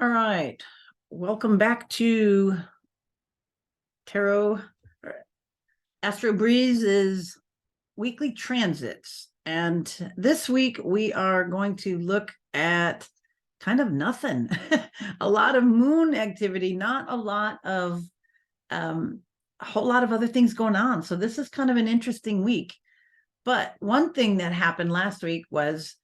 All right. Welcome back to Tarot Astro Breeze's weekly transits. And this week we are going to look at kind of nothing. A lot of moon activity, not a lot of a whole lot of other things going on. So this is kind of an interesting week. But one thing that happened last week was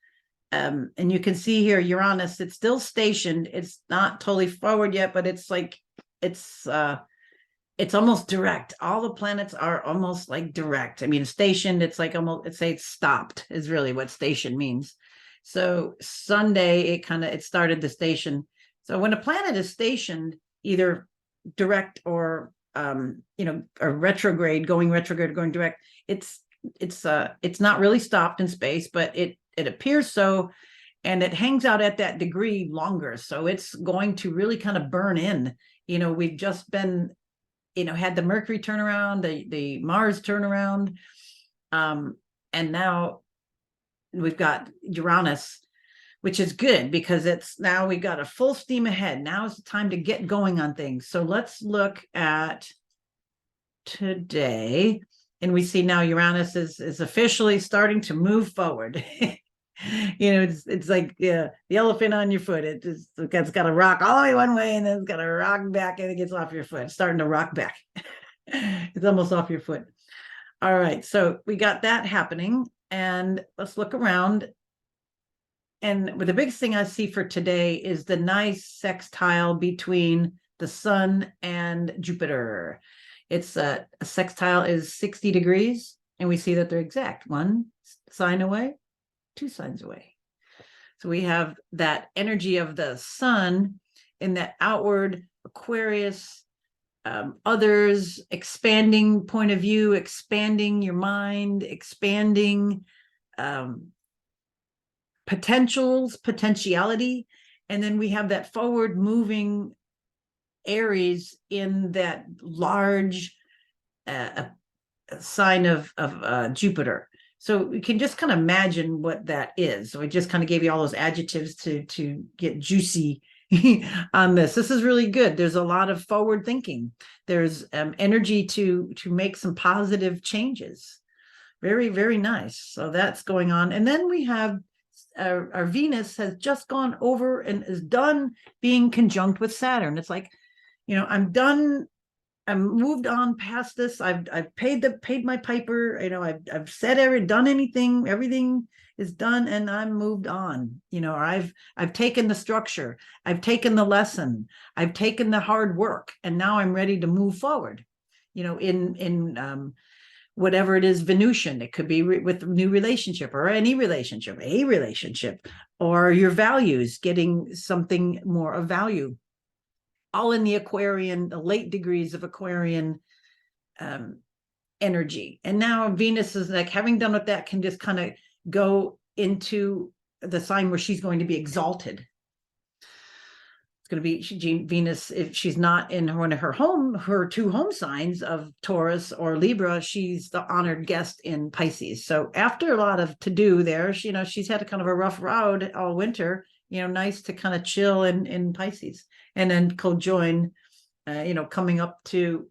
and you can see here Uranus, it's still stationed. It's not totally forward yet, but it's like it's almost direct. All the planets are almost like direct. I mean, stationed, it's like almost, it's say it's stopped is really what station means. So Sunday, it started the station. So when a planet is stationed, either direct or or retrograde, going direct, it's not really stopped in space, but it appears so, and it hangs out at that degree longer. So it's going to really kind of burn in. We've just been had the Mercury turnaround, the Mars turnaround, and now we've got Uranus, which is good because now we've got a full steam ahead. Now is the time to get going on things. So let's look at today, and we see now Uranus is officially starting to move forward. It's like the elephant on your foot. It's got to rock all the way one way, and then it's got to rock back, and it gets off your foot. It's starting to rock back. It's almost off your foot. All right, so we got that happening, and let's look around. And the biggest thing I see for today is the nice sextile between the Sun and Jupiter. It's a sextile is 60 degrees, and we see that they're exact. One sign away, 2 signs away. So we have that energy of the Sun in that outward Aquarius, others, expanding point of view, expanding your mind, expanding potentiality. And then we have that forward moving Aries in that large sign of Jupiter. So we can just kind of imagine what that is. So I just kind of gave you all those adjectives to get juicy on this. This is really good. There's a lot of forward thinking. There's energy to make some positive changes. Very, very nice. So that's going on. And then we have our Venus has just gone over and is done being conjunct with Saturn. It's like, I'm done. I'm moved on past this. I've paid my piper. I've said done anything. Everything is done, and I'm moved on. Or I've taken the structure. I've taken the lesson. I've taken the hard work, and now I'm ready to move forward. In whatever it is, Venusian. It could be with a new relationship or any relationship, a relationship, or your values, getting something more of value. All in the Aquarian, the late degrees of Aquarian energy. And now Venus is like, having done with that, can just kind of go into the sign where she's going to be exalted. It's going to be Venus, if she's not in one of her 2 home signs of Taurus or Libra, she's the honored guest in Pisces. So after a lot of to do there, she's had a kind of a rough road all winter. Nice to kind of chill in Pisces, and then co-join, coming up to,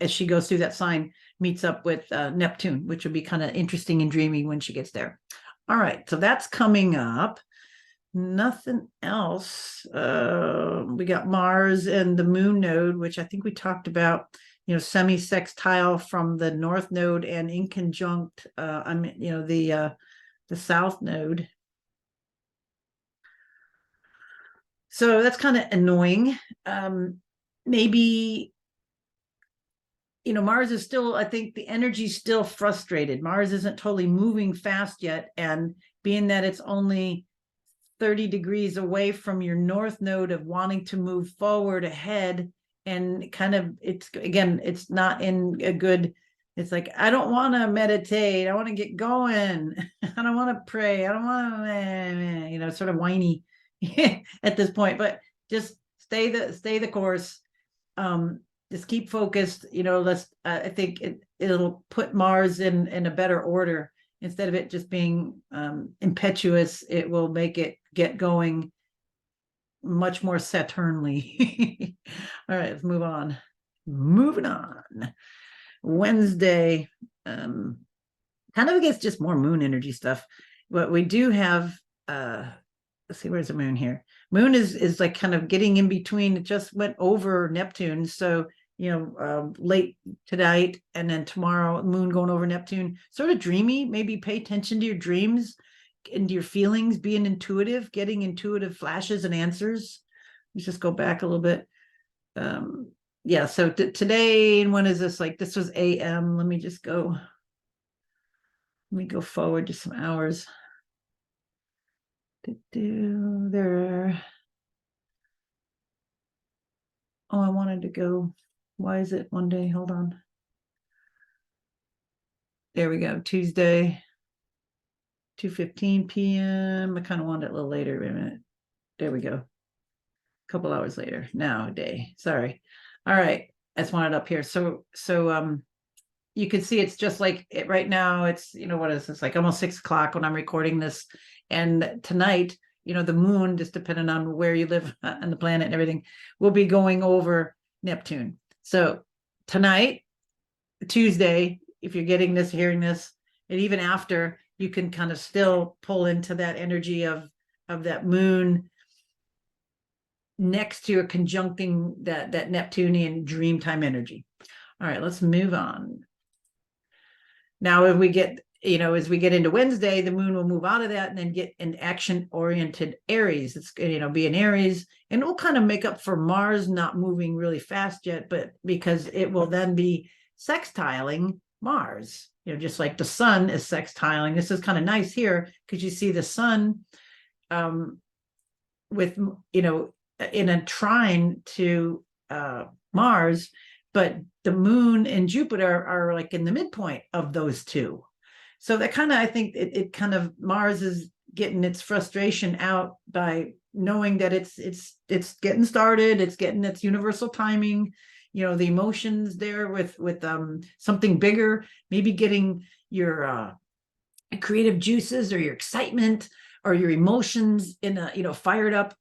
as she goes through that sign, meets up with Neptune, which will be kind of interesting and dreamy when she gets there. All right, so that's coming up. Nothing else. We got Mars and the Moon node, which I think we talked about, semi-sextile from the North node and in conjunct, the South node. So that's kind of annoying. Maybe, Mars is still, I think the energy's still frustrated. Mars isn't totally moving fast yet. And being that it's only 30 degrees away from your North node of wanting to move forward ahead, and kind of, it's not in a good, it's like, I don't want to meditate. I want to get going. I don't want to pray. I don't want to, sort of whiny at this point, but just stay the course. Just keep focused. I think it'll put Mars in a better order. Instead of it just being impetuous, it will make it get going much more Saturnly. All right, let's move on. Moving on. Wednesday, kind of, I guess, just more moon energy stuff. But we do have, let's see, where's the moon here? Moon is like kind of getting in between. It just went over Neptune. So, late tonight and then tomorrow, moon going over Neptune, sort of dreamy. Maybe pay attention to your dreams and your feelings, being intuitive, getting intuitive flashes and answers. Let's just go back a little bit. Yeah, so today, and when is this? Like, this was AM. Let me go forward to some hours. There. Oh, I wanted to go. Why is it one day? Hold on. There we go. Tuesday, 2:15 p.m. I kind of wanted it a little later. Wait a minute. There we go. A couple hours later. Now a day. Sorry. All right. I just wanted up here. So you can see it's just like it right now. It's, what is this? Like almost 6 o'clock when I'm recording this. And tonight, the moon, just depending on where you live on the planet and everything, will be going over Neptune. So tonight, Tuesday, if you're getting this, hearing this, and even after, you can kind of still pull into that energy of that moon next to a conjuncting that Neptunian dreamtime energy. All right, let's move on. Now, if we get, as we get into Wednesday, the moon will move out of that and then get an action-oriented Aries. It's, be in Aries, and it will kind of make up for Mars not moving really fast yet, but because it will then be sextiling Mars, just like the sun is sextiling. This is kind of nice here because you see the sun with, in a trine to Mars, but the moon and Jupiter are like in the midpoint of those two. So that kind of, I think it kind of, Mars is getting its frustration out by knowing that it's getting started, it's getting its universal timing, the emotions there with something bigger, maybe getting your creative juices or your excitement or your emotions in a, fired up.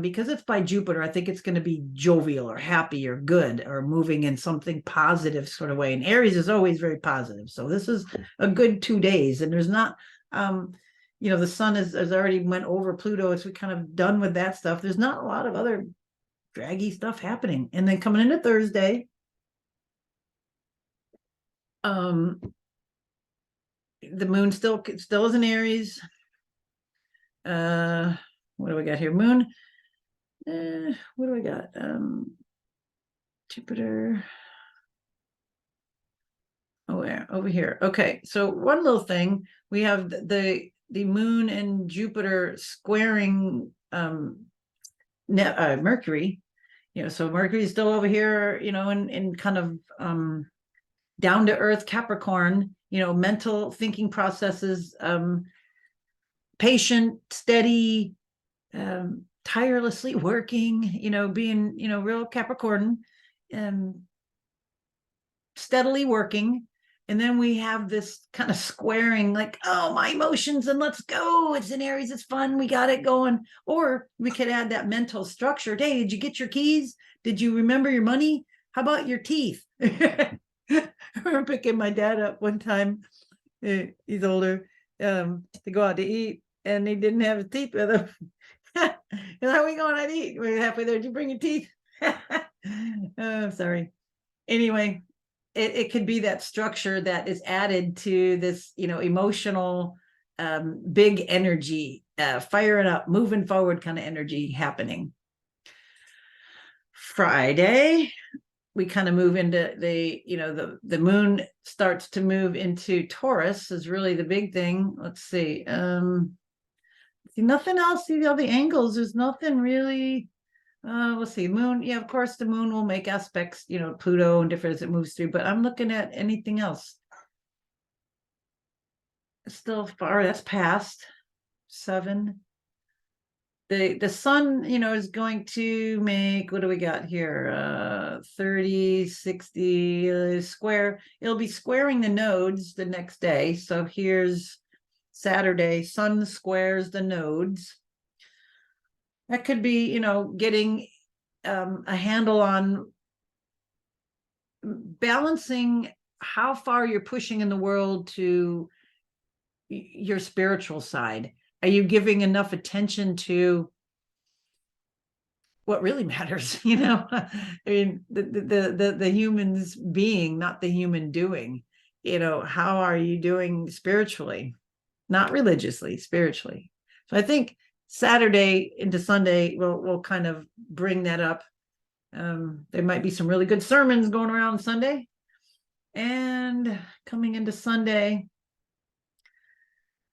Because it's by Jupiter, I think it's going to be jovial or happy or good or moving in something positive sort of way. And Aries is always very positive. So this is a good 2 days. And there's not, the sun has already went over Pluto. It's kind of done with that stuff. There's not a lot of other draggy stuff happening. And then coming into Thursday, the moon still is in Aries. What do we got here? Moon. What do I got? Jupiter. Oh, yeah, over here. Okay, so one little thing, we have the moon and Jupiter squaring Mercury. So Mercury is still over here, in kind of down to earth Capricorn. Mental thinking processes, patient, steady, tirelessly working, being, real Capricorn, steadily working. And then we have this kind of squaring, like, oh, my emotions, and let's go. It's in Aries, it's fun, we got it going. Or we could add that mental structure. Hey, did you get your keys? Did you remember your money? How about your teeth? I remember picking my dad up one time. He's older, to go out to eat, and he didn't have his teeth with him. How are we going to eat? We're halfway there. Did you bring your teeth? I'm sorry. Anyway, it could be that structure that is added to this, emotional, big energy, firing up, moving forward kind of energy happening. Friday, we kind of move into the moon starts to move into Taurus is really the big thing. Let's see. Nothing else. See all the angles. There's nothing really. Let's see. Moon. Yeah, of course, the moon will make aspects, Pluto and different as it moves through. But I'm looking at anything else. It's still far. That's past 7. The sun, is going to make, what do we got here? 30, 60 square. It'll be squaring the nodes the next day. So here's Saturday, sun squares the nodes. That could be, getting a handle on balancing how far you're pushing in the world to your spiritual side. Are you giving enough attention to what really matters? I mean, the humans being, not the human doing. How are you doing spiritually? Not religiously, spiritually. So I think Saturday into Sunday will kind of bring that up. There might be some really good sermons going around Sunday, and coming into Sunday,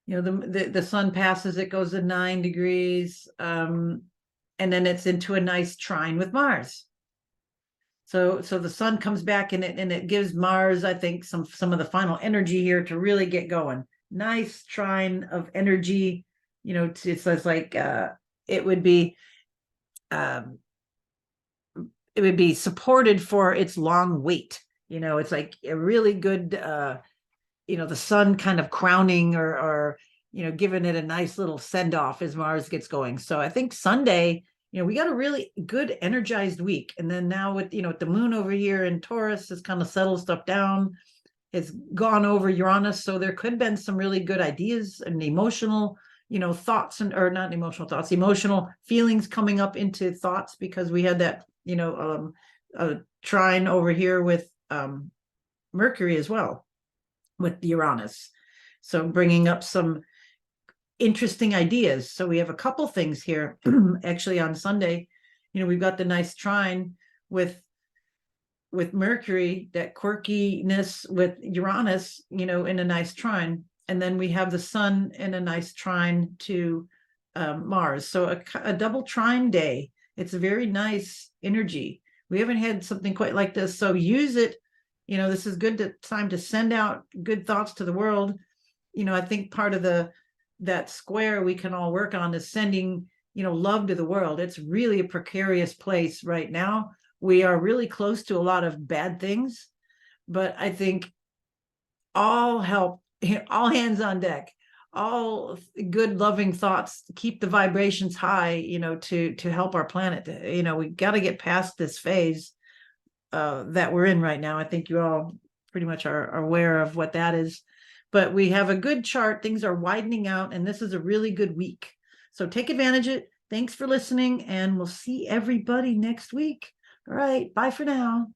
the sun passes, it goes to 9 degrees, and then it's into a nice trine with Mars. So the sun comes back, and it gives Mars, I think, some of the final energy here to really get going. Nice trine of energy. It's like it would be supported for its long wait. It's like a really good the sun kind of crowning or giving it a nice little send off as Mars gets going. So I think Sunday, we got a really good energized week. And then now with the moon over here in Taurus has kind of settled stuff down. It's gone over Uranus, so there could have been some really good ideas and emotional thoughts, or not emotional thoughts, emotional feelings coming up into thoughts, because we had that a trine over here with Mercury as well, with Uranus. So bringing up some interesting ideas. So we have a couple things here. Actually on Sunday, we've got the nice trine with Mercury, that quirkiness with Uranus, in a nice trine. And then we have the sun in a nice trine to Mars. So a double trine day. It's a very nice energy. We haven't had something quite like this. So use it. This is good time to send out good thoughts to the world. I think part of that square we can all work on is sending, love to the world. It's really a precarious place right now. We are really close to a lot of bad things, but I think all help, all hands on deck, all good loving thoughts, keep the vibrations high, to help our planet. We got to get past this phase that we're in right now. I think you all pretty much are aware of what that is, but we have a good chart. Things are widening out, and this is a really good week. So take advantage of it. Thanks for listening, and we'll see everybody next week. All right. Bye for now.